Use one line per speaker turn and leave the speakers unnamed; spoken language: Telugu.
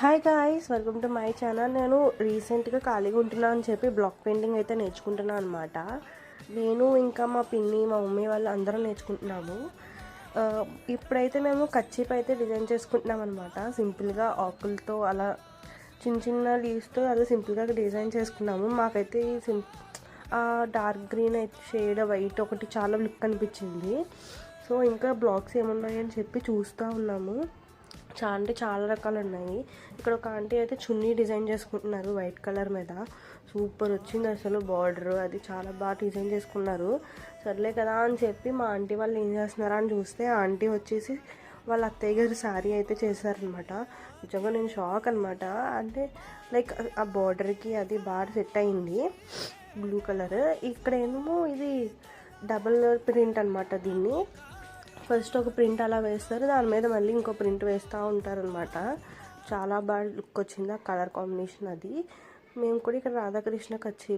Hi guys, welcome to my channel. నేను రీసెంట్గా ఖాళీగా ఉంటున్నా అని చెప్పి బ్లాక్ పెయింటింగ్ అయితే నేర్చుకుంటున్నాను అనమాట. నేను ఇంకా మా పిన్ని, మా మమ్మీ వాళ్ళు అందరం నేర్చుకుంటున్నాము. ఇప్పుడైతే మేము కర్చీఫ్ అయితే డిజైన్ చేసుకుంటున్నాం అనమాట. సింపుల్గా ఆకులతో అలా చిన్న చిన్న లీవ్స్తో అలా సింపుల్గా డిజైన్ చేసుకున్నాము. మాకైతే డార్క్ గ్రీన్ అయితే షేడ్ వైట్ ఒకటి చాలా లుక్ అనిపించింది. సో ఇంకా బ్లాక్స్ ఏమున్నాయని చెప్పి చూస్తూ ఉన్నాము. చాలా రకాలు ఉన్నాయి. ఇక్కడ ఒక ఆంటీ అయితే చున్నీ డిజైన్ చేసుకుంటున్నారు వైట్ కలర్ మీద. సూపర్ వచ్చింది అసలు. బార్డర్ అది చాలా బాగా డిజైన్ చేసుకున్నారు. సర్లే కదా అని చెప్పి మా ఆంటీ వాళ్ళు ఏం చేస్తున్నారా అని చూస్తే ఆ ఆంటీ వచ్చేసి వాళ్ళ అత్తయ్య గారి శారీ అయితే చేశారనమాట. నిజంగా నేను షాక్ అనమాట. అంటే లైక్ ఆ బార్డర్కి అది బాగా సెట్ అయింది, బ్లూ కలర్. ఇక్కడ ఏమో ఇది డబుల్ ప్రింట్ అనమాట. దీన్ని ఫస్ట్ ఒక ప్రింట్ అలా వేస్తారు, దాని మీద మళ్ళీ ఇంకో ప్రింట్ వేస్తూ ఉంటారనమాట. చాలా బాగా లుక్ వచ్చింది ఆ కలర్ కాంబినేషన్. అది మేము కూడా ఇక్కడ రాధాకృష్ణ కర్చీఫ్